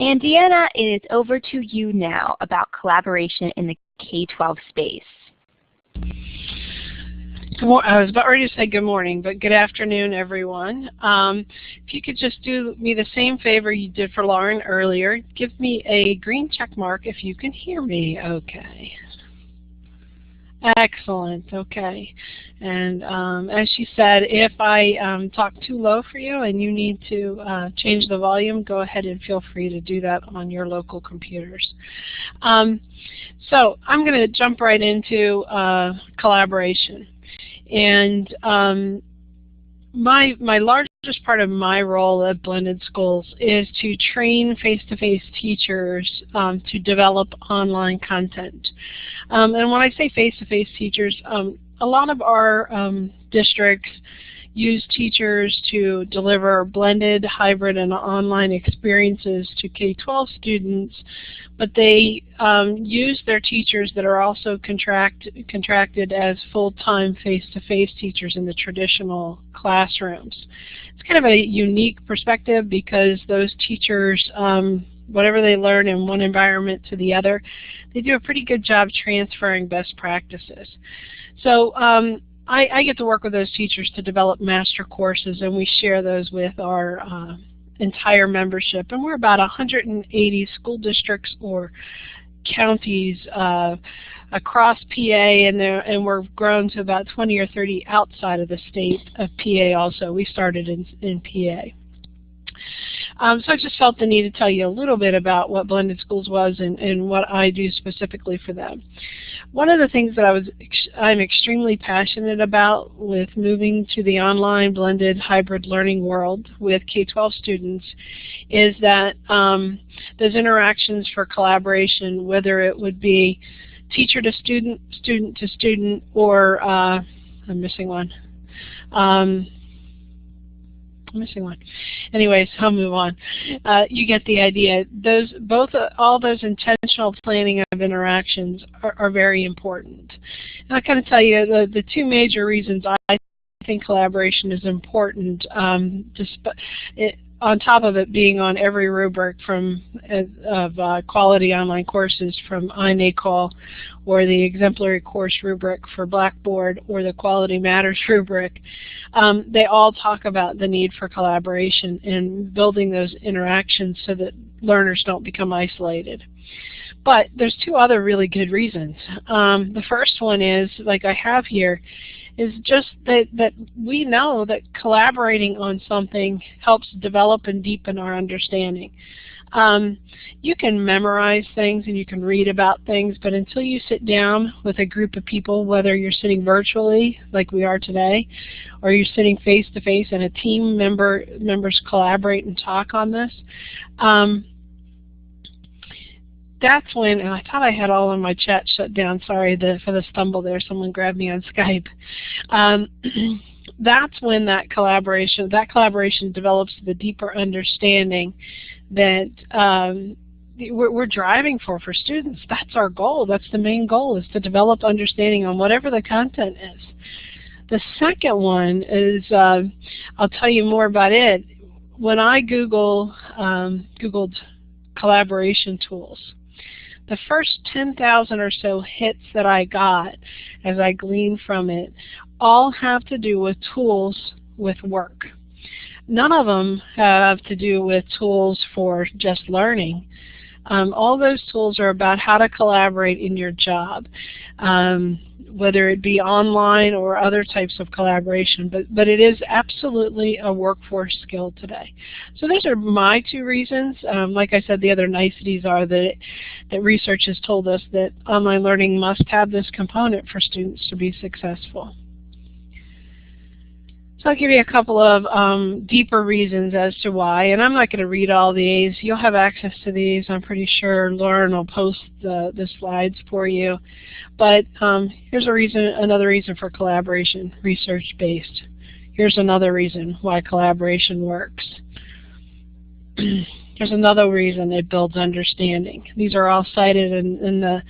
And Deanna, it is over to you now about collaboration in the K12 space. I was about ready to say good morning, but good afternoon, everyone. If you could just do me the same favor you did for Lauren earlier, give me a green check mark if you can hear me okay. Excellent, okay. And as she said, if I talk too low for you and you need to change the volume, go ahead and feel free to do that on your local computers. So I'm going to jump right into collaboration. And my largest part of my role at Blended Schools is to train face-to-face teachers to develop online content. And when I say face-to-face teachers, a lot of our districts use teachers to deliver blended, hybrid, and online experiences to K12 students, but they use their teachers that are also contracted as full-time face-to-face teachers in the traditional classrooms. It's kind of a unique perspective because those teachers, whatever they learn in one environment to the other, they do a pretty good job transferring best practices. So I get to work with those teachers to develop master courses, and we share those with our entire membership. And we're about 180 school districts or counties across PA, and we're grown to about 20 or 30 outside of the state of PA also. We started in PA. So I just felt the need to tell you a little bit about what Blended Schools was and what I do specifically for them. One of the things that I'm extremely passionate about with moving to the online blended hybrid learning world with K12 students is that those interactions for collaboration, whether it would be teacher to student, student to student, or I'm missing one. Anyways, I'll move on. You get the idea. All those intentional planning of interactions are very important. And I kind of tell you the two major reasons I think collaboration is important, on top of it being on every rubric of quality online courses from iNACOL, or the exemplary course rubric for Blackboard, or the Quality Matters rubric. They all talk about the need for collaboration and building those interactions so that learners don't become isolated. But there's two other really good reasons. The first one is, like I have here, is just that we know that collaborating on something helps develop and deepen our understanding. You can memorize things and you can read about things, but until you sit down with a group of people, whether you're sitting virtually like we are today, or you're sitting face-to-face and a team members collaborate and talk on this, that's when, and I thought I had all of my chat shut down, sorry for the stumble there, someone grabbed me on Skype. That's when that collaboration develops the deeper understanding that we're driving for students. That's our goal. That's the main goal, is to develop understanding on whatever the content is. The second one is, I'll tell you more about it. When I Googled collaboration tools, the first 10,000 or so hits that I got as I gleaned from it all have to do with tools with work. None of them have to do with tools for just learning. All those tools are about how to collaborate in your job, whether it be online or other types of collaboration, but it is absolutely a workforce skill today. So those are my two reasons. Like I said, the other niceties are that research has told us that online learning must have this component for students to be successful. So I'll give you a couple of deeper reasons as to why, and I'm not going to read all these. You'll have access to these. I'm pretty sure Lauren will post the slides for you. But here's another reason for collaboration, research-based. Here's another reason why collaboration works. Here's another reason it builds understanding. These are all cited in the,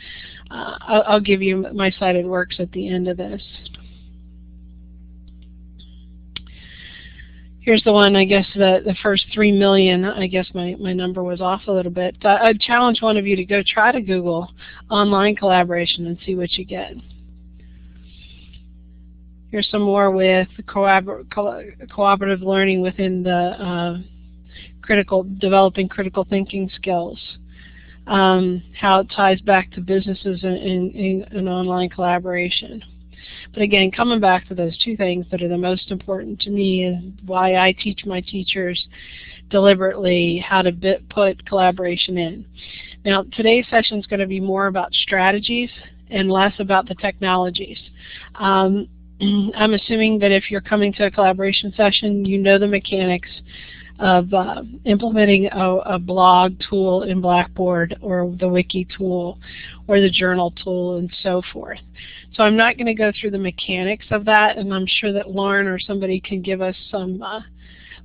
I'll give you my cited works at the end of this. Here's the one, I guess, the first 3 million, I guess my number was off a little bit. I'd challenge one of you to go try to Google online collaboration and see what you get. Here's some more with cooperative learning within the developing critical thinking skills. How it ties back to businesses in online collaboration. But again, coming back to those two things that are the most important to me is why I teach my teachers deliberately how to put collaboration in. Now, today's session is going to be more about strategies and less about the technologies. I'm assuming that if you're coming to a collaboration session, you know the mechanics of implementing a blog tool in Blackboard or the wiki tool or the journal tool and so forth. So I'm not going to go through the mechanics of that, and I'm sure that Lauren or somebody can give us some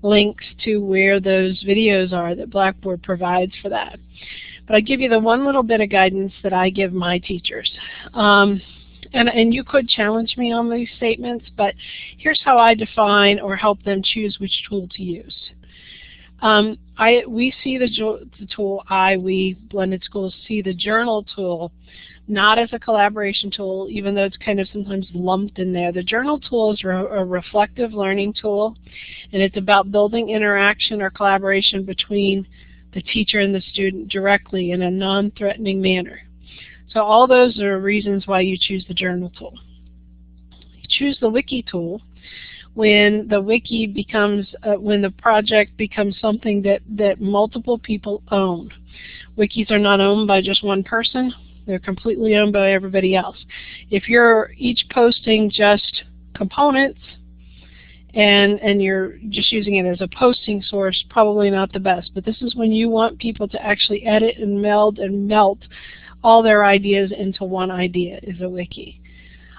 links to where those videos are that Blackboard provides for that. But I give you the one little bit of guidance that I give my teachers. And you could challenge me on these statements, but here's how I define or help them choose which tool to use. We see the tool, we blended schools see the journal tool not as a collaboration tool, even though it's kind of sometimes lumped in there. The journal tool is a reflective learning tool, and it's about building interaction or collaboration between the teacher and the student directly in a non-threatening manner. So all those are reasons why you choose the journal tool. You choose the wiki tool when the wiki becomes, when the project becomes something that multiple people own. Wikis are not owned by just one person. They're completely owned by everybody else. If you're each posting just components and you're just using it as a posting source, probably not the best. But this is when you want people to actually edit and meld and melt all their ideas into one idea, is a wiki.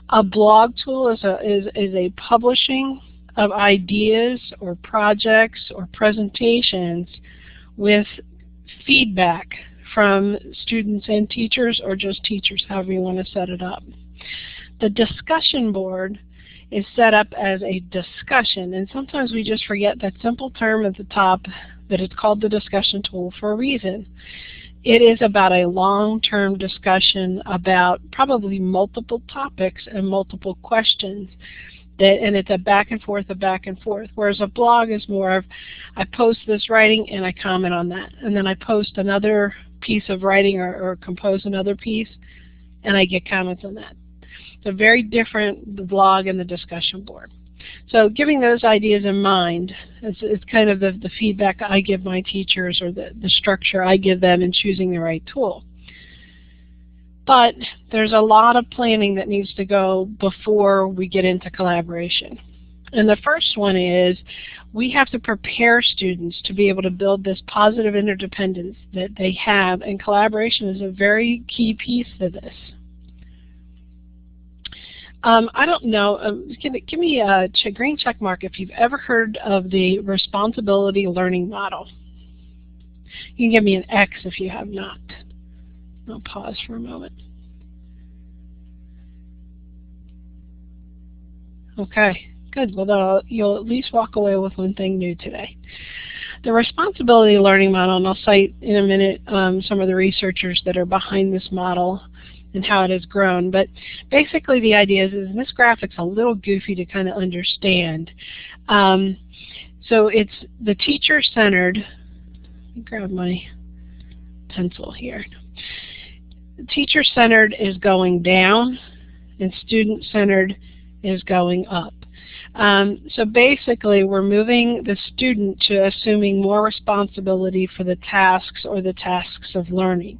A blog tool is a publishing of ideas or projects or presentations with feedback from students and teachers, or just teachers, however you want to set it up. The discussion board is set up as a discussion, and sometimes we just forget that simple term at the top, that it's called the discussion tool for a reason. It is about a long-term discussion about probably multiple topics and multiple questions. And it's a back and forth, whereas a blog is more of, I post this writing and I comment on that, and then I post another piece of writing or compose another piece and I get comments on that. So very different, the blog and the discussion board. So giving those ideas in mind is kind of the feedback I give my teachers, or the structure I give them in choosing the right tool. But there's a lot of planning that needs to go before we get into collaboration. And the first one is we have to prepare students to be able to build this positive interdependence that they have, and collaboration is a very key piece to this. I don't know, give me a green check mark if you've ever heard of the responsibility learning model. You can give me an X if you have not. I'll pause for a moment. Okay, good. Well, you'll at least walk away with one thing new today. The responsibility learning model, and I'll cite in a minute some of the researchers that are behind this model and how it has grown. But basically the idea is, and this graphic's a little goofy to kind of understand. So it's the teacher-centered, let me grab my pencil here. Teacher-centered is going down, and student-centered is going up. So basically we're moving the student to assuming more responsibility for the tasks or the tasks of learning.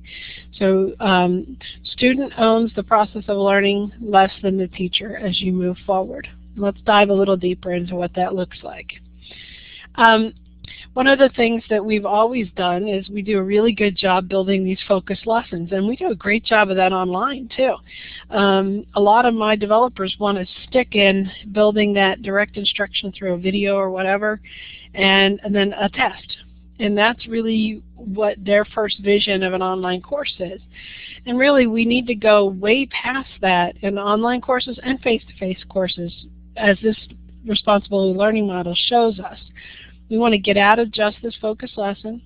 So student owns the process of learning less than the teacher as you move forward. Let's dive a little deeper into what that looks like. One of the things that we've always done is we do a really good job building these focused lessons, and we do a great job of that online too. A lot of my developers want to stick in building that direct instruction through a video or whatever, and then a test. And that's really what their first vision of an online course is. And really we need to go way past that in online courses and face-to-face courses as this responsibility learning model shows us. We want to get out of just this focused lesson.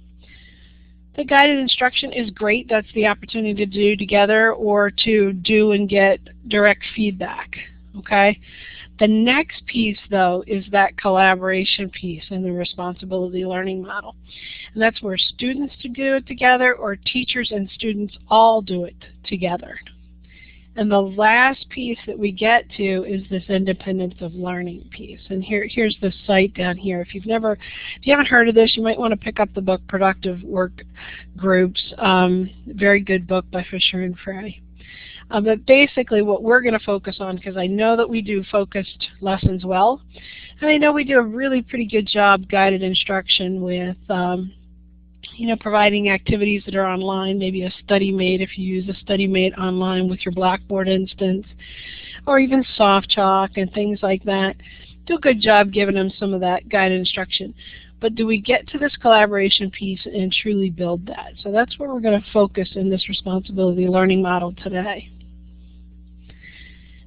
The guided instruction is great. That's the opportunity to do together or to do and get direct feedback. Okay? The next piece, though, is that collaboration piece in the responsibility learning model. And that's where students do it together or teachers and students all do it together. And the last piece that we get to is this independence of learning piece. And here's the site down here. If you haven't heard of this, you might want to pick up the book Productive Work Groups. Very good book by Fisher and Frey. But basically what we're going to focus on, because I know that we do focused lessons well, and I know we do a really pretty good job guided instruction with providing activities that are online, maybe a StudyMate if you use a StudyMate online with your Blackboard instance, or even soft chalk and things like that. Do a good job giving them some of that guided instruction. But do we get to this collaboration piece and truly build that? So that's where we're going to focus in this responsibility learning model today.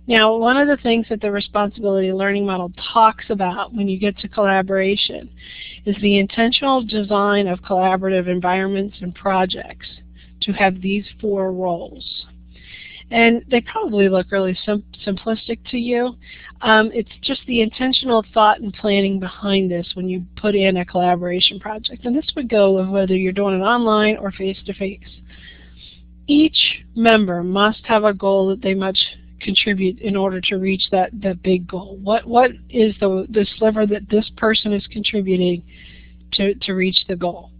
Now, one of the things that the responsibility learning model talks about when you get to collaboration is the intentional design of collaborative environments and projects to have these 4 roles. And they probably look really simplistic to you. It's just the intentional thought and planning behind this when you put in a collaboration project. And this would go with whether you're doing it online or face-to-face. Each member must have a goal that they must contribute in order to reach that big goal. What is the sliver that this person is contributing to reach the goal?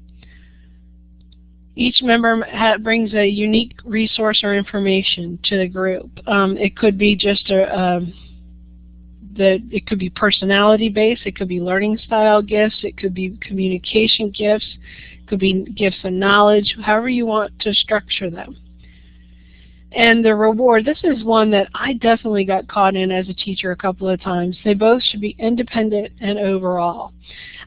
Each member brings a unique resource or information to the group. It could be just it could be personality based, it could be learning style gifts, it could be communication gifts, it could be gifts of knowledge, however you want to structure them. And the reward, this is one that I definitely got caught in as a teacher a couple of times. They both should be independent and overall.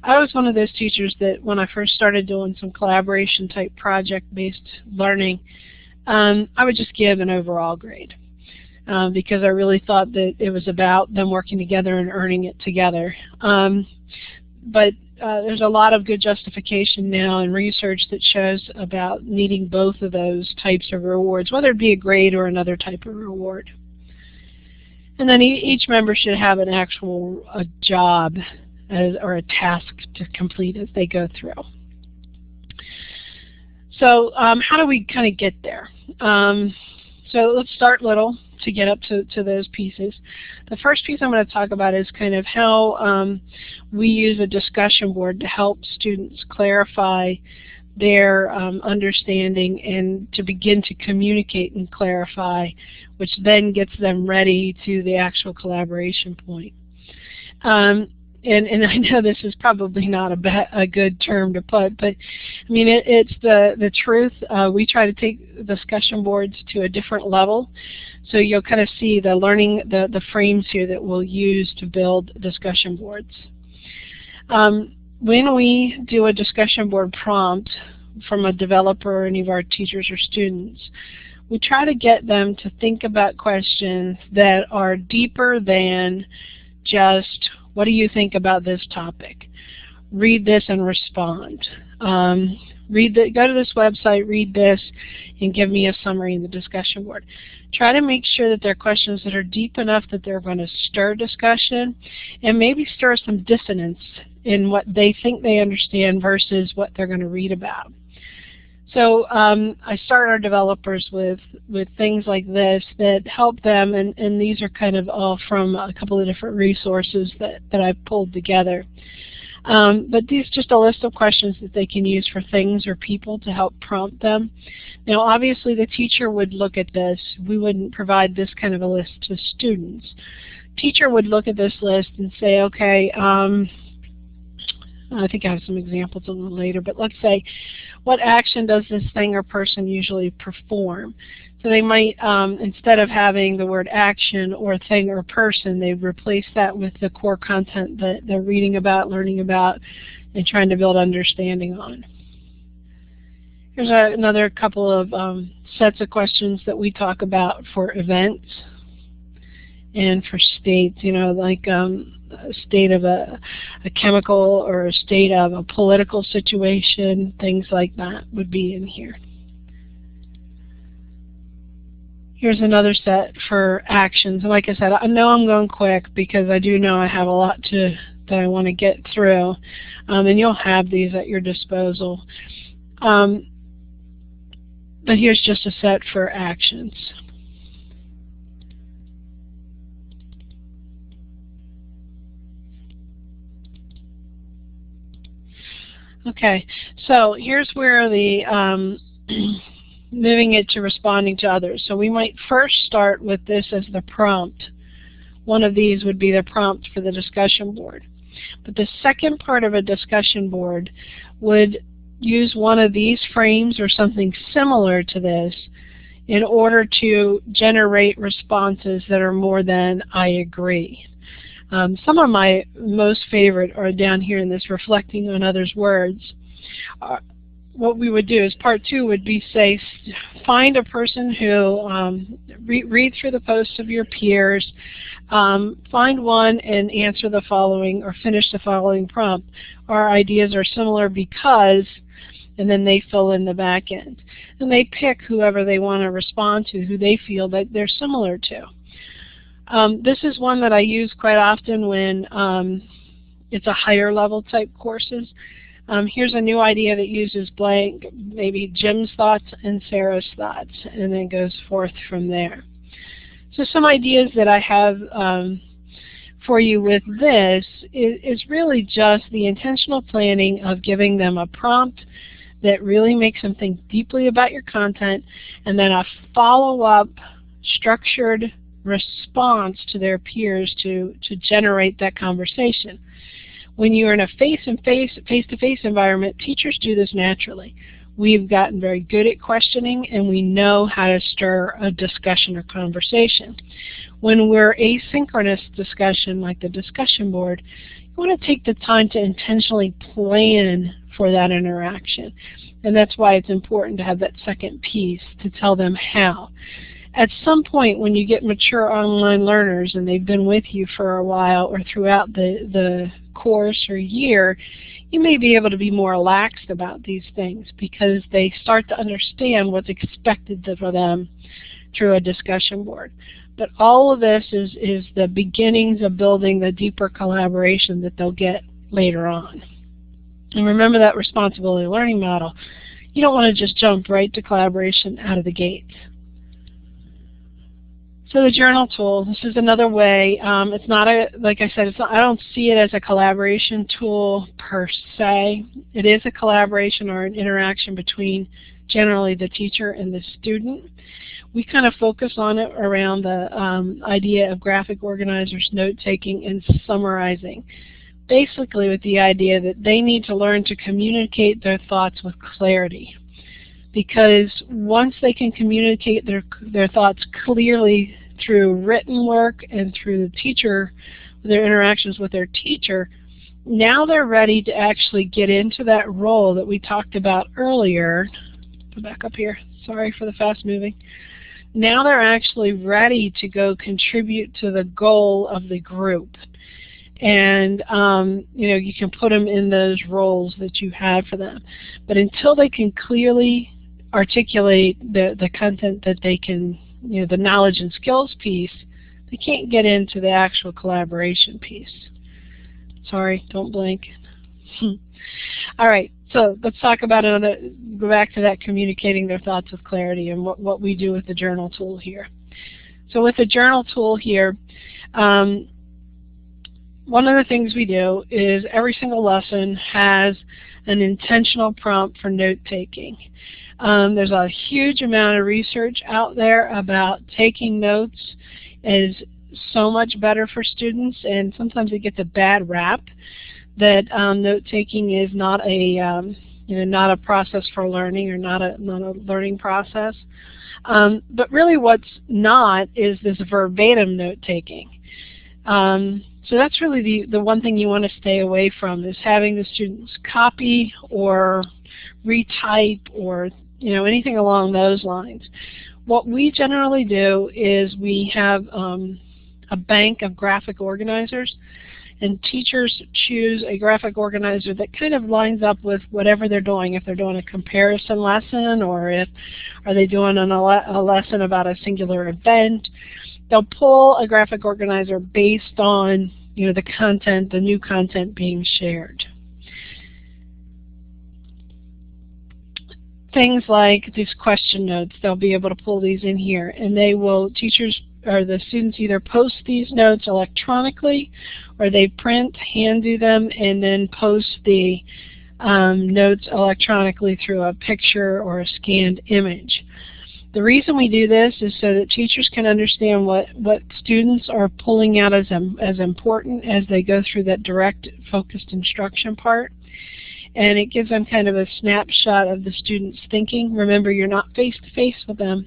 I was one of those teachers that when I first started doing some collaboration type project-based learning, I would just give an overall grade because I really thought that it was about them working together and earning it together. But there's a lot of good justification now in research that shows about needing both of those types of rewards, whether it be a grade or another type of reward. And then each member should have an actual job or a task to complete as they go through. So how do we kind of get there? So let's start little to get up to those pieces. The first piece I'm going to talk about is kind of how we use a discussion board to help students clarify their understanding and to begin to communicate and clarify, which then gets them ready to the actual collaboration point. And I know this is probably not a good term to put, but I mean it's the truth. We try to take discussion boards to a different level, so you'll kind of see the frames here that we'll use to build discussion boards. When we do a discussion board prompt from a developer or any of our teachers or students, we try to get them to think about questions that are deeper than just, what do you think about this topic? Read this and respond. Go to this website, read this, and give me a summary in the discussion board. Try to make sure that they're questions that are deep enough that they're going to stir discussion and maybe stir some dissonance in what they think they understand versus what they're going to read about. So I start our developers with things like this that help them, and these are kind of all from a couple of different resources that I've pulled together. But these just a list of questions that they can use for things or people to help prompt them. Now obviously the teacher would look at this. We wouldn't provide this kind of a list to students. Teacher would look at this list and say, okay, I think I have some examples a little later, but let's say, what action does this thing or person usually perform? So they might, instead of having the word action or thing or person, they replace that with the core content that they're reading about, learning about, and trying to build understanding on. Here's another couple of sets of questions that we talk about for events and for states. You know, like state of a chemical or a state of a political situation, things like that would be in here. Here's another set for actions. And like I said, I know I'm going quick because I do know I have a lot that I want to get through. And you'll have these at your disposal. But here's just a set for actions. Okay, so here's where the moving it to responding to others. So we might first start with this as the prompt. One of these would be the prompt for the discussion board. But the second part of a discussion board would use one of these frames or something similar to this in order to generate responses that are more than "I agree." Some of my most favorite are down here in this reflecting on others' words. What we would do is part 2 would be, say, find a person who read through the posts of your peers, find one and answer the following or finish the following prompt. Our ideas are similar because, and then they fill in the back end. And they pick whoever they want to respond to, who they feel that they're similar to. This is one that I use quite often when it's a higher level type courses. Here's a new idea that uses blank, maybe Jim's thoughts and Sarah's thoughts, and then goes forth from there. So some ideas that I have for you with this is really just the intentional planning of giving them a prompt that really makes them think deeply about your content, and then a follow-up structured response to their peers to generate that conversation. When you're in a face-to-face environment, teachers do this naturally. We've gotten very good at questioning, and we know how to stir a discussion or conversation. When we're asynchronous discussion, like the discussion board, you want to take the time to intentionally plan for that interaction. And that's why it's important to have that second piece to tell them how. At some point when you get mature online learners and they've been with you for a while or throughout the course or year, you may be able to be more relaxed about these things because they start to understand what's expected for them through a discussion board. But all of this is the beginnings of building the deeper collaboration that they'll get later on. And remember that responsibility learning model. You don't want to just jump right to collaboration out of the gate. So the journal tool, this is another way. It's not like I said, I don't see it as a collaboration tool per se. It is a collaboration or an interaction between generally the teacher and the student. We kind of focus on it around the idea of graphic organizers, note-taking, and summarizing. Basically with the idea that they need to learn to communicate their thoughts with clarity. Because once they can communicate their thoughts clearly through written work and through their interactions with their teacher, now they're ready to actually get into that role that we talked about earlier. Go back up here. Sorry for the fast moving. Now they're actually ready to go contribute to the goal of the group. And you can put them in those roles that you have for them. But until they can clearly articulate the content that they can, the knowledge and skills piece, they can't get into the actual collaboration piece. Sorry, don't blink. All right, so let's talk about go back to that communicating their thoughts with clarity and what we do with the journal tool here. So with the journal tool here, one of the things we do is every single lesson has an intentional prompt for note-taking. There's a huge amount of research out there about taking notes is so much better for students, and sometimes it gets a bad rap that note-taking is not a process for learning or not a learning process. But really what's not is this verbatim note-taking. So that's really the one thing you want to stay away from, is having the students copy or retype or anything along those lines. What we generally do is we have a bank of graphic organizers, And teachers choose a graphic organizer that kind of lines up with whatever they're doing. If they're doing a comparison lesson, or if are they doing a lesson about a singular event, they'll pull a graphic organizer based on the content, the new content being shared. Things like these question notes, they'll be able to pull these in here, and teachers or the students either post these notes electronically, or they print, hand do them, and then post the notes electronically through a picture or a scanned image. The reason we do this is so that teachers can understand what students are pulling out as important as they go through that direct focused instruction part. And it gives them kind of a snapshot of the student's thinking. Remember, you're not face-to-face with them.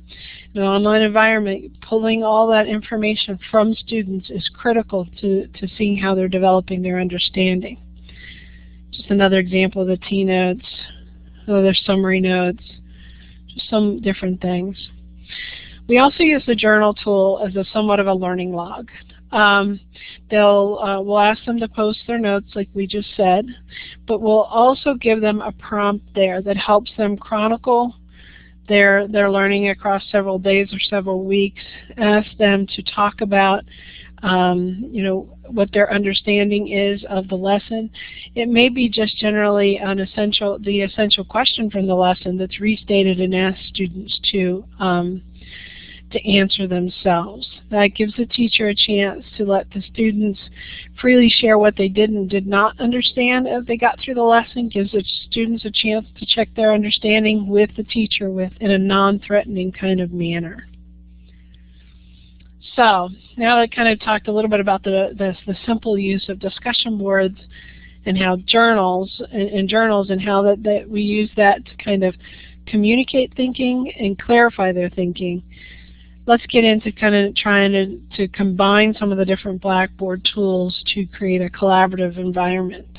In an online environment, pulling all that information from students is critical to seeing how they're developing their understanding. Just another example of the T-notes, other summary notes, just some different things. We also use the journal tool as somewhat of a learning log. We'll ask them to post their notes like we just said, but we'll also give them a prompt there that helps them chronicle their learning across several days or several weeks. Ask them to talk about what their understanding is of the lesson. It may be just generally the essential question from the lesson that's restated and asked students to answer themselves. That gives the teacher a chance to let the students freely share what they did and did not understand as they got through the lesson. Gives the students a chance to check their understanding with the teacher in a non-threatening kind of manner. So now I kind of talked a little bit about the simple use of discussion boards and how journals and how that we use that to kind of communicate thinking and clarify their thinking. Let's get into kind of trying to combine some of the different Blackboard tools to create a collaborative environment.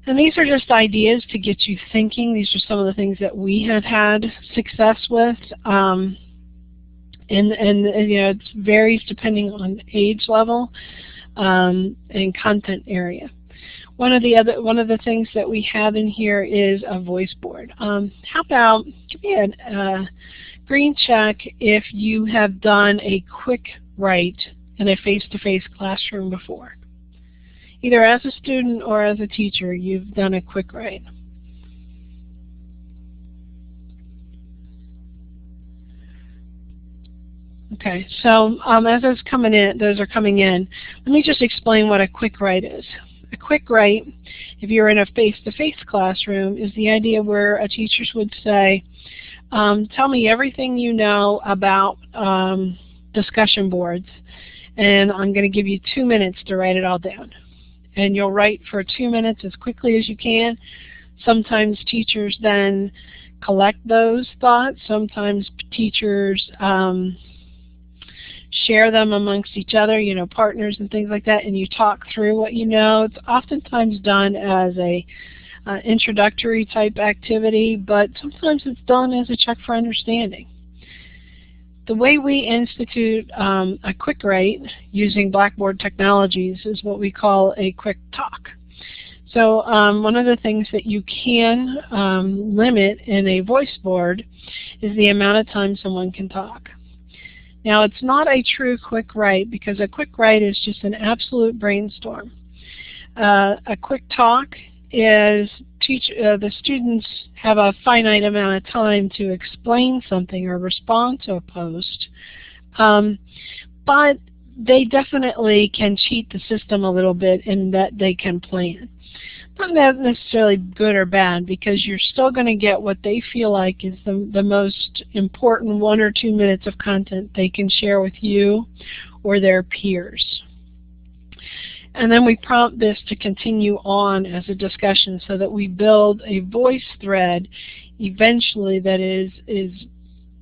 And these are just ideas to get you thinking. These are some of the things that we have had success with. And it varies depending on age level and content area. One of the things that we have in here is a voice board. How about give me a green check if you have done a quick write in a face-to-face classroom before. Either as a student or as a teacher, you've done a quick write. Okay, so as those are coming in, let me just explain what a quick write is. A quick write, if you're in a face-to-face classroom, is the idea where a teacher would say, tell me everything you know about discussion boards, and I'm going to give you 2 minutes to write it all down. And you'll write for 2 minutes as quickly as you can. Sometimes teachers then collect those thoughts. Sometimes teachers share them amongst each other, partners and things like that, and you talk through what you know. It's oftentimes done as a introductory type activity, but sometimes it's done as a check for understanding. The way we institute a quick write using Blackboard technologies is what we call a quick talk. So one of the things that you can limit in a voice board is the amount of time someone can talk. Now, it's not a true quick write because a quick write is just an absolute brainstorm. A quick talk is the students have a finite amount of time to explain something or respond to a post, but they definitely can cheat the system a little bit in that they can plan. Not necessarily good or bad, because you're still going to get what they feel like is the most important 1 or 2 minutes of content they can share with you or their peers. And then we prompt this to continue on as a discussion so that we build a voice thread eventually that is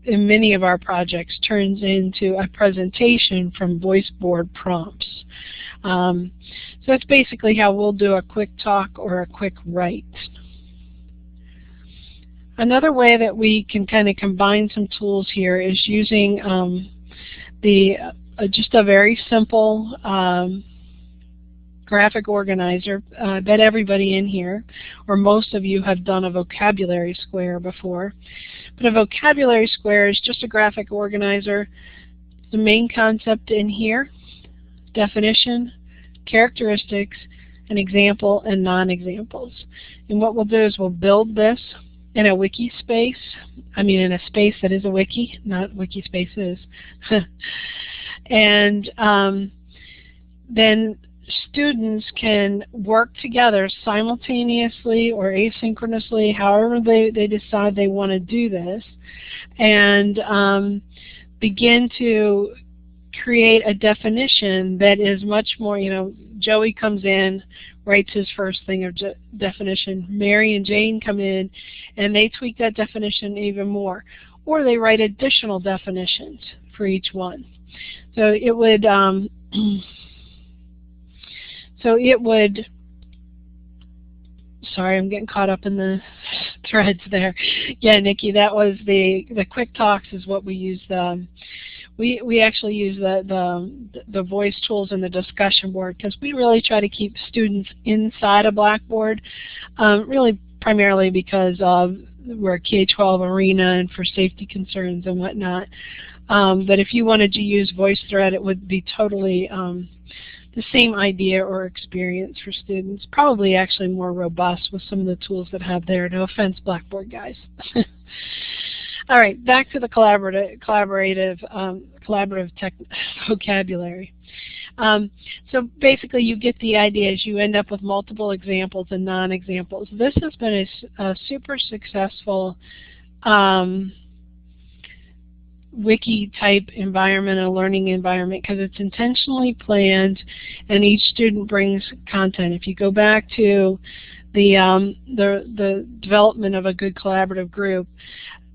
in many of our projects turns into a presentation from voice board prompts. So that's basically how we'll do a quick talk or a quick write. Another way that we can kind of combine some tools here is using just a very simple graphic organizer. I bet everybody in here, or most of you, have done a vocabulary square before. But a vocabulary square is just a graphic organizer. The main concept in here: definition, characteristics, an example, and non-examples. And what we'll do is we'll build this in a wiki space. I mean, in a space that is a wiki, not wiki spaces. And then students can work together simultaneously or asynchronously, however they decide they want to do this, and begin to create a definition that is much more, Joey comes in, writes his first thing of definition. Mary and Jane come in and they tweak that definition even more. Or they write additional definitions for each one. So it would sorry, I'm getting caught up in the threads there. Yeah, Nikki, that was the quick talks is what we use. We actually use the voice tools and the discussion board because we really try to keep students inside of Blackboard, really primarily because we're a K12 arena and for safety concerns and whatnot. But if you wanted to use VoiceThread, it would be totally the same idea or experience for students. Probably actually more robust with some of the tools that have there. No offense, Blackboard guys. All right, back to the collaborative tech vocabulary. So basically, you get the idea as you end up with multiple examples and non-examples. This has been a super successful wiki-type environment, a learning environment, because it's intentionally planned, and each student brings content. If you go back to the development of a good collaborative group,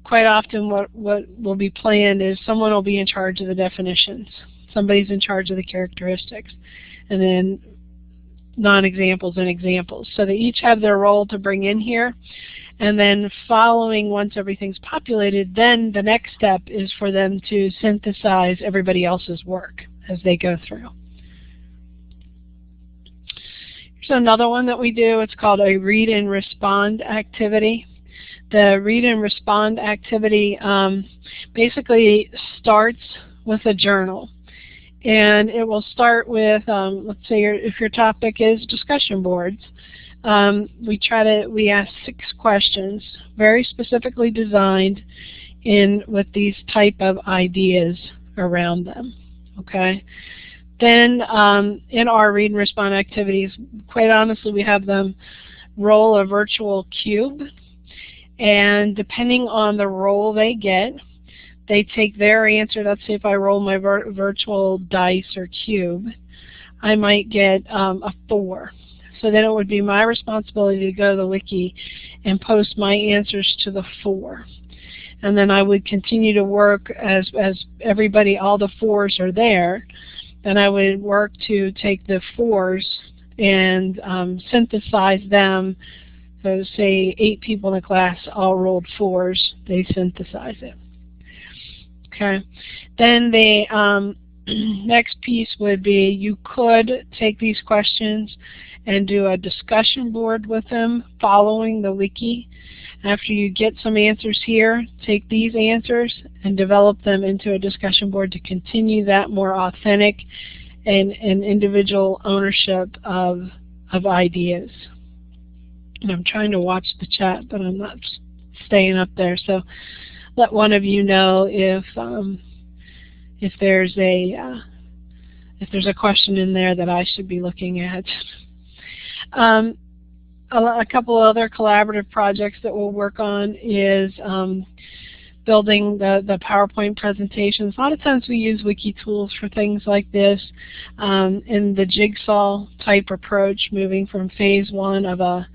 quite often what will be planned is someone will be in charge of the definitions, somebody's in charge of the characteristics, and then non-examples and examples. So they each have their role to bring in here, and then following, once everything's populated, then the next step is for them to synthesize everybody else's work as they go through. Here's another one that we do. It's called a read and respond activity. The read and respond activity basically starts with a journal. And it will start with, let's say if your topic is discussion boards, we ask 6 questions, very specifically designed with these type of ideas around them. Okay. Then in our read and respond activities, quite honestly, we have them roll a virtual cube. And depending on the role they get, they take their answer. Let's say if I roll my virtual dice or cube, I might get a 4. So then it would be my responsibility to go to the wiki and post my answers to the 4. And then I would continue to work as everybody, all the 4s are there, then I would work to take the 4s and synthesize them. So say 8 people in the class all rolled 4s, they synthesize it. Okay. Then the next piece would be you could take these questions and do a discussion board with them following the wiki. After you get some answers here, take these answers and develop them into a discussion board to continue that more authentic and individual ownership of ideas. And I'm trying to watch the chat, but I'm not staying up there. So let one of you know if there's a question in there that I should be looking at. A couple other collaborative projects that we'll work on is building the PowerPoint presentations. A lot of times we use wiki tools for things like this. In the Jigsaw type approach, moving from phase 1 of a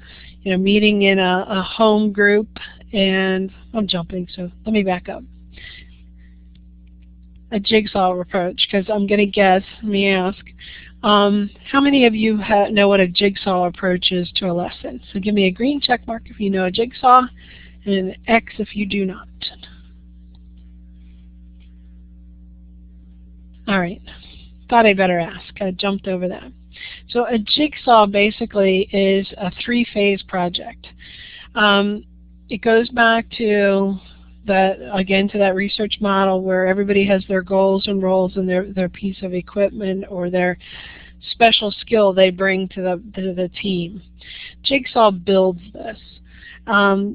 meeting in a home group, and I'm jumping, so let me back up. A Jigsaw approach, because I'm going to guess, let me ask, how many of you know what a Jigsaw approach is to a lesson? So give me a green check mark if you know a Jigsaw, and an X if you do not. All right, thought I'd better ask. I jumped over that. So a jigsaw basically is a three-phase project. It goes back to that research model where everybody has their goals and roles and their piece of equipment or their special skill they bring to the team. Jigsaw builds this.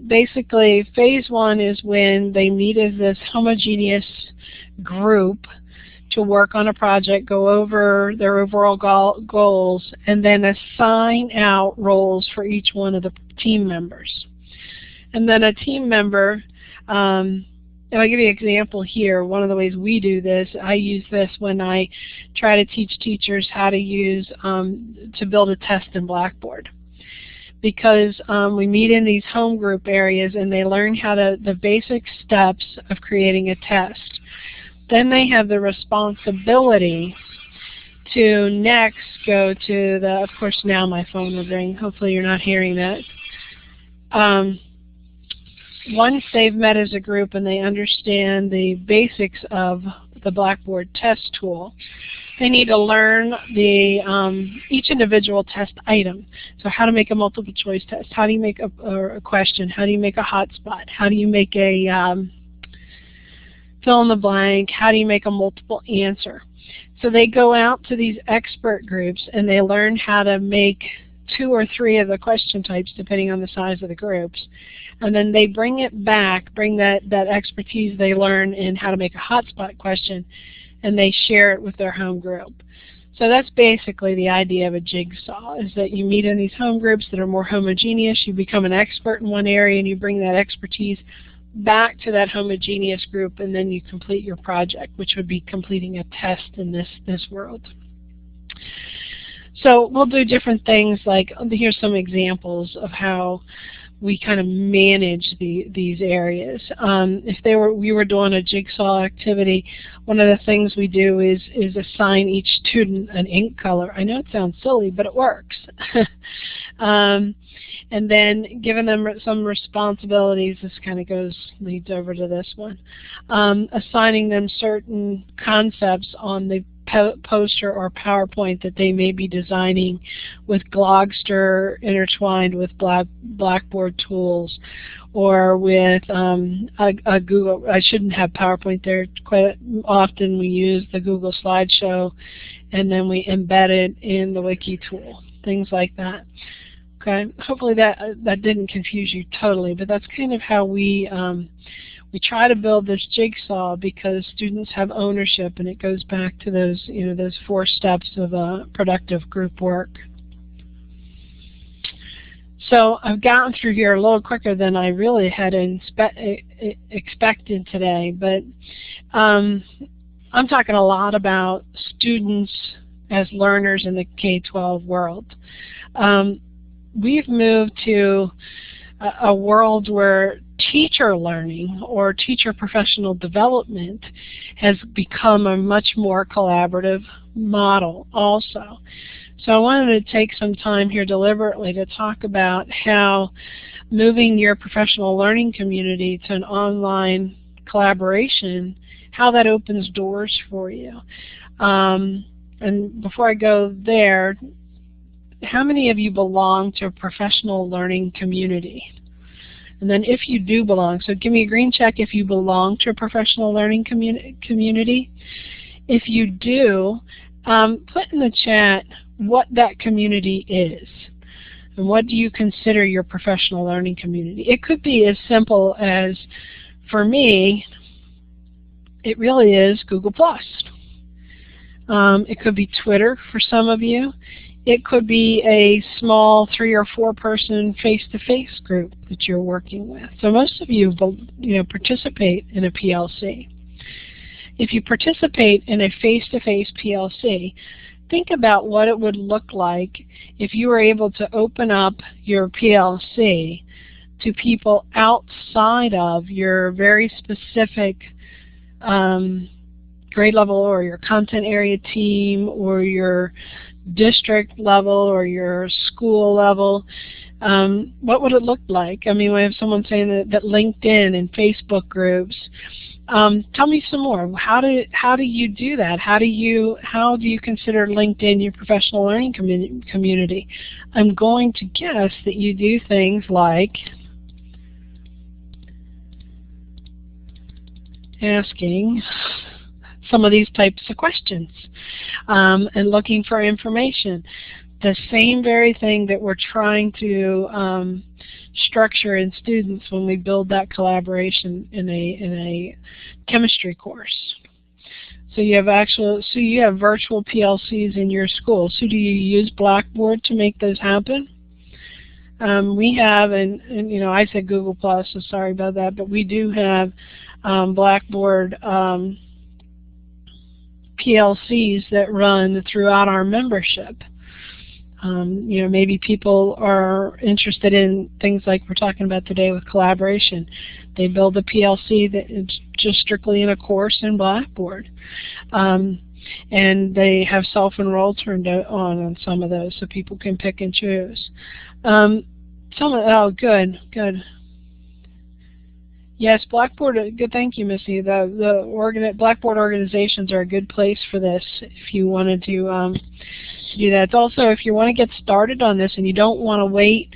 Basically, phase one is when they meet as this homogeneous group to work on a project, go over their overall goals, and then assign out roles for each one of the team members. And then a team member, and I'll give you an example here. One of the ways we do this, I use this when I try to teach teachers how to use, to build a test in Blackboard. Because we meet in these home group areas and they learn the basic steps of creating a test. Then they have the responsibility to next go to of course now my phone will ring, hopefully you're not hearing that. Once they've met as a group and they understand the basics of the Blackboard test tool, they need to learn each individual test item. So how to make a multiple choice test, how do you make a question, how do you make a hotspot, how do you make a fill in the blank, how do you make a multiple answer. So they go out to these expert groups and they learn how to make 2 or 3 of the question types depending on the size of the groups. And then they bring it back, bring that expertise they learn in how to make a hotspot question, and they share it with their home group. So that's basically the idea of a jigsaw, is that you meet in these home groups that are more homogeneous, you become an expert in one area, and you bring that expertise back to that homogeneous group, and then you complete your project, which would be completing a test in this world. So we'll do different things, like here's some examples of how we kind of manage these areas. If we were doing a jigsaw activity, one of the things we do is assign each student an ink color. I know it sounds silly, but it works. And then giving them some responsibilities. This kind of leads over to this one. Assigning them certain concepts on the poster or PowerPoint that they may be designing with Glogster intertwined with Blackboard tools, or with a Google. I shouldn't have PowerPoint there. Quite often we use the Google slideshow and then we embed it in the wiki tool, things like that. Okay, hopefully that didn't confuse you totally, but that's kind of how we try to build this jigsaw, because students have ownership, and it goes back to those 4 steps of productive group work. So I've gotten through here a little quicker than I really had expected today, but I'm talking a lot about students as learners in the K12 world. We've moved to a world where teacher learning or teacher professional development has become a much more collaborative model also. So I wanted to take some time here deliberately to talk about how moving your professional learning community to an online collaboration, how that opens doors for you. And before I go there, how many of you belong to a professional learning community? And then if you do belong, so give me a green check if you belong to a professional learning community. If you do, put in the chat what that community is. And what do you consider your professional learning community? It could be as simple as, for me, it really is Google+. It could be Twitter for some of you. It could be a small 3 or 4 person face-to-face group that you're working with. So most of you participate in a PLC. If you participate in a face-to-face PLC, think about what it would look like if you were able to open up your PLC to people outside of your very specific grade level or your content area team or your district level or your school level. what would it look like? I mean, we have someone saying that LinkedIn and Facebook groups. Tell me some more. How do you do that? How do you consider LinkedIn your professional learning community? I'm going to guess that you do things like asking some of these types of questions and looking for information. The same very thing that we're trying to structure in students when we build that collaboration in a chemistry course. So you have virtual PLCs in your school. So do you use Blackboard to make those happen? We have, and you know, I said Google Plus, so sorry about that, but we do have Blackboard PLCs that run throughout our membership. You know, maybe people are interested in things like we're talking about today with collaboration. They build a PLC that is just strictly in a course in Blackboard. And they have self-enroll turned on some of those so people can pick and choose. Oh, good. Yes, Blackboard, good, thank you, Missy. Blackboard organizations are a good place for this if you wanted to do that. It's also, if you want to get started on this and you don't want to wait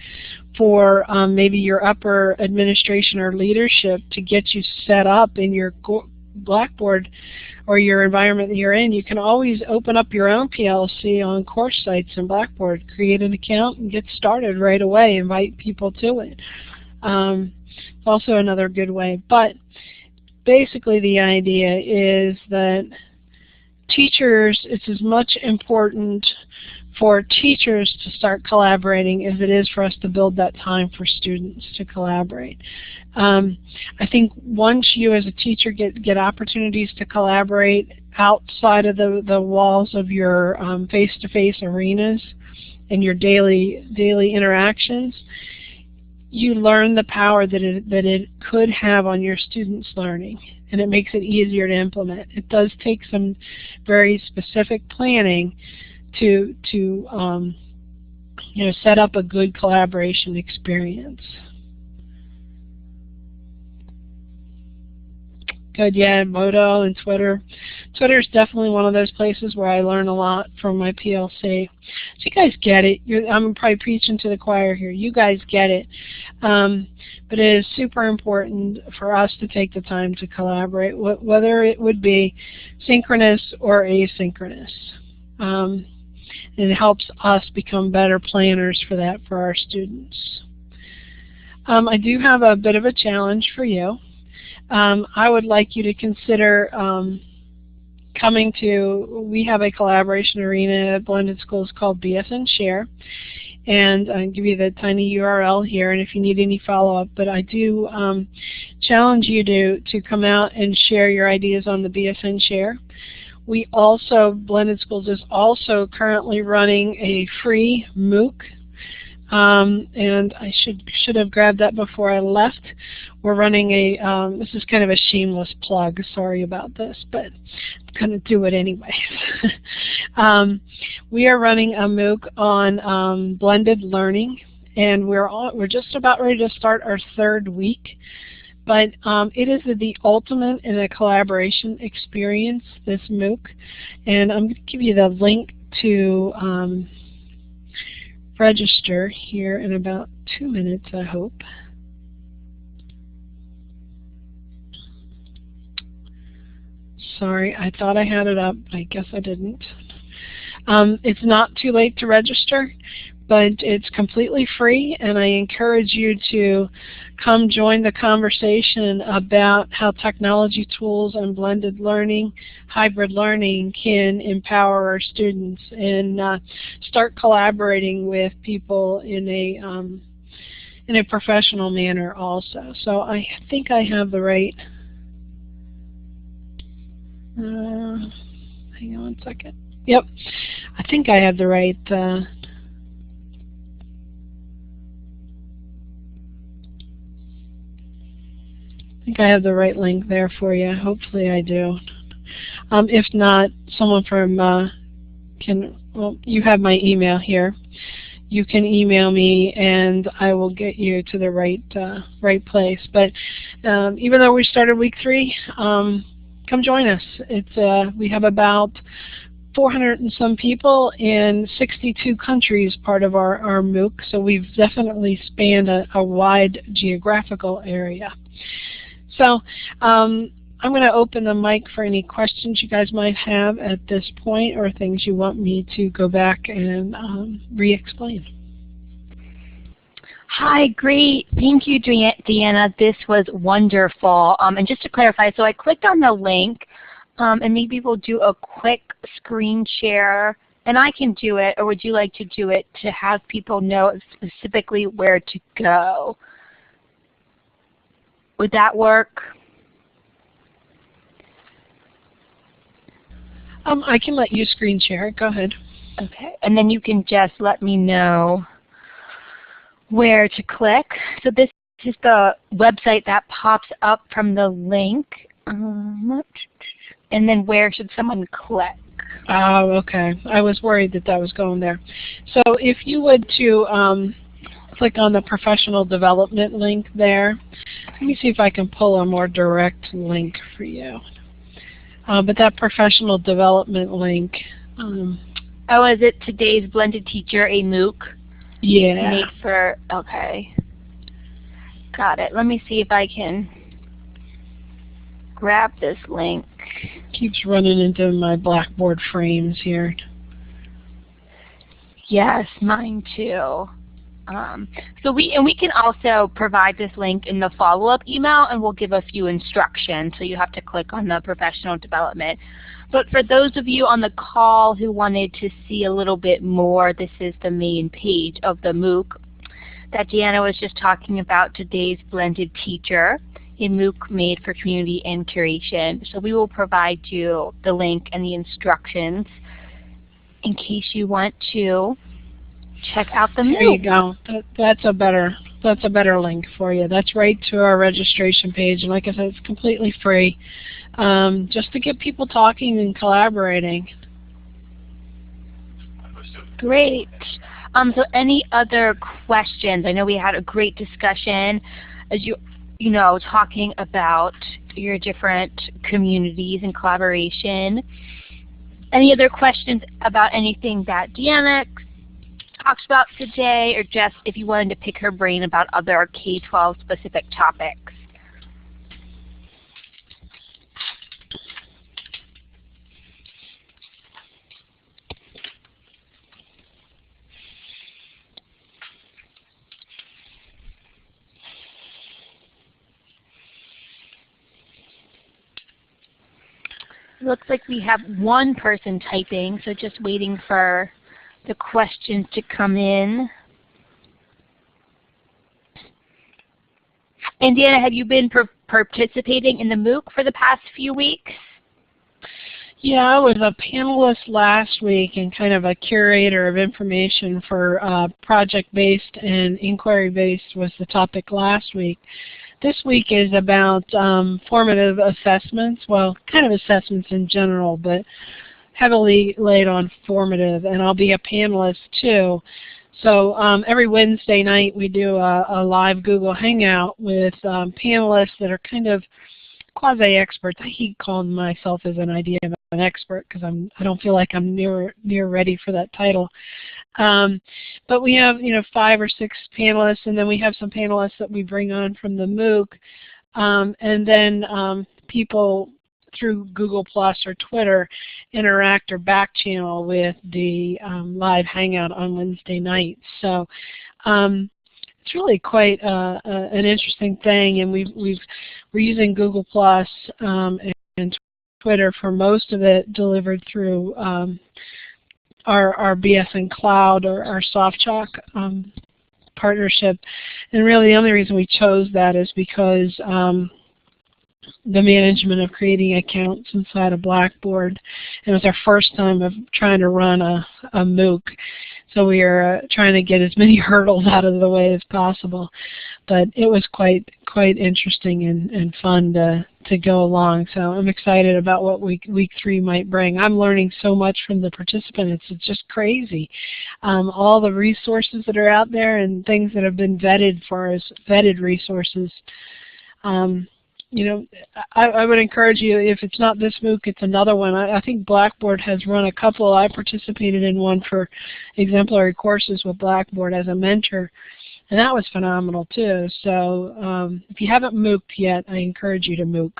for maybe your upper administration or leadership to get you set up in your Blackboard or your environment that you're in, you can always open up your own PLC on course sites in Blackboard, create an account, and get started right away, invite people to it. It's also another good way. But basically the idea is that teachers, it's as much important for teachers to start collaborating as it is for us to build that time for students to collaborate. I think once you as a teacher get opportunities to collaborate outside of the walls of your face-to-face arenas and your daily interactions, you learn the power that it could have on your students' learning, and it makes it easier to implement. It does take some very specific planning to you know, set up a good collaboration experience. Good, yeah, Modo and Twitter. Twitter is definitely one of those places where I learn a lot from my PLC. So you guys get it. I'm probably preaching to the choir here. You guys get it. But it is super important for us to take the time to collaborate, whether it would be synchronous or asynchronous. And it helps us become better planners for that for our students. I do have a bit of a challenge for you. I would like you to consider coming to, we have a collaboration arena at Blended Schools called BSN Share, and I'll give you the tiny URL here, and if you need any follow-up, but I do challenge you to come out and share your ideas on the BSN Share. We also, Blended Schools is also currently running a free MOOC, and I should have grabbed that before I left. We're running a, this is kind of a shameless plug, sorry about this, but I'm going to do it anyway. We are running a MOOC on blended learning, and we're just about ready to start our third week. But it is the ultimate in a collaboration experience, this MOOC, and I'm going to give you the link to register here in about 2 minutes, I hope. Sorry, I thought I had it up, but I guess I didn't. It's not too late to register, but it's completely free, and I encourage you to come join the conversation about how technology tools and blended learning, hybrid learning can empower our students, and start collaborating with people in a professional manner also. So I think I have the right, hang on one second. Yep, I think I have the right I think I have the right link there for you. Hopefully I do. If not, someone from well, you have my email here. you can email me and I will get you to the right place. But even though we started week 3, come join us. We have about 400 and some people in 62 countries part of our MOOC, so we've definitely spanned a wide geographical area. So I'm going to open the mic for any questions you guys might have at this point, or things you want me to go back and re-explain. Hi, great. Thank you, Deanna. This was wonderful. And just to clarify, so I clicked on the link, and maybe we'll do a quick screen share, and I can do it, or would you like to do it to have people know specifically where to go? Would that work? I can let you screen share it. Go ahead. Okay, and then you can just let me know where to click. So this is the website that pops up from the link. And then where should someone click? Oh, okay. I was worried that was going there. So if you would to click on the professional development link there. Let me see if I can pull a more direct link for you. But that professional development link. Oh, is it Today's Blended Teacher, a MOOC? Yeah. Made for, okay. Got it. Let me see if I can grab this link. Keeps running into my Blackboard frames here. Yes, mine too. So we can also provide this link in the follow-up email, and we'll give a few instructions. So you have to click on the professional development. But for those of you on the call who wanted to see a little bit more, this is the main page of the MOOC that Deanna was just talking about, Today's Blended Teacher, a MOOC made for community and curation. So we will provide you the link and the instructions in case you want to check out the MOOC. There you go. That's a better link for you. That's right to our registration page, and like I said, it's completely free, just to get people talking and collaborating. Great. So any other questions? I know we had a great discussion as you know, talking about your different communities and collaboration. Any other questions about anything that Deanna talked about today, or just if you wanted to pick her brain about other K12 specific topics? It looks like we have one person typing, so just waiting for the questions to come in. And Deanna, have you been participating in the MOOC for the past few weeks? Yeah, I was a panelist last week and kind of a curator of information for project-based and inquiry-based was the topic last week. This week is about formative assessments, well, kind of assessments in general, but heavily laid on formative, and I'll be a panelist too. So every Wednesday night we do a live Google Hangout with panelists that are kind of quasi-experts. I hate calling myself as an idea of an expert because I don't feel like I'm near ready for that title. But we have 5 or 6 panelists, and then we have some panelists that we bring on from the MOOC, and then people through Google Plus or Twitter interact or back channel with the live hangout on Wednesday nights. So it's really quite an interesting thing, and we're using Google Plus and Twitter for most of it, delivered through our BSN Cloud or our SoftChalk partnership. And really the only reason we chose that is because the management of creating accounts inside of Blackboard, and it was our first time of trying to run a MOOC. So we are trying to get as many hurdles out of the way as possible. but it was quite interesting and fun to go along. So I'm excited about what week 3 might bring. I'm learning so much from the participants. It's just crazy. All the resources that are out there and things that have been vetted for us, vetted resources. You know, I would encourage you, if it's not this MOOC, it's another one. I think Blackboard has run a couple. I participated in one for exemplary courses with Blackboard as a mentor, and that was phenomenal too. So if you haven't MOOCed yet, I encourage you to MOOC.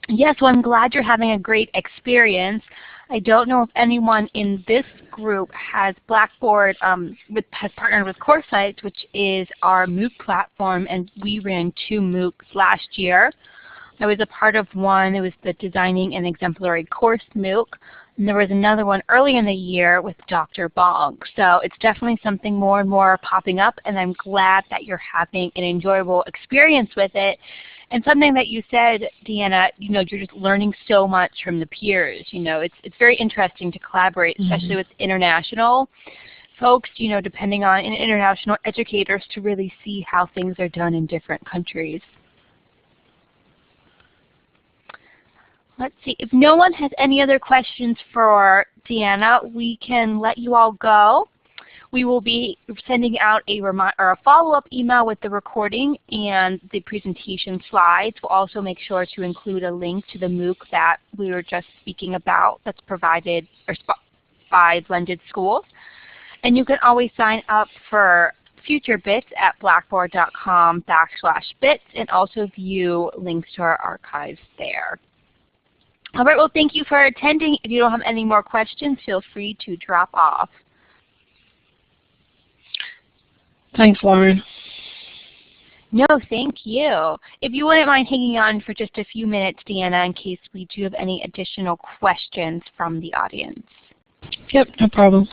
Yes, well, I'm glad you're having a great experience. I don't know if anyone in this group has Blackboard, has partnered with CourseSites, which is our MOOC platform, and we ran 2 MOOCs last year. I was a part of one. It was the Designing an Exemplary Course MOOC, and there was another one early in the year with Dr. Bog. So it's definitely something more and more popping up, and I'm glad that you're having an enjoyable experience with it. And something that you said, Deanna, you know, you're just learning so much from the peers. You know, it's very interesting to collaborate, especially with international folks, you know, depending on international educators, to really see how things are done in different countries. Let's see. If no one has any other questions for Deanna, we can let you all go. We will be sending out a follow-up email with the recording and the presentation slides. We'll also make sure to include a link to the MOOC that we were just speaking about that's provided by Blended Schools. And you can always sign up for future bits at blackboard.com/bits and also view links to our archives there. All right, well, thank you for attending. If you don't have any more questions, feel free to drop off. Thanks, Lauren. No, thank you. If you wouldn't mind hanging on for just a few minutes, Deanna, in case we do have any additional questions from the audience. Yep, no problem.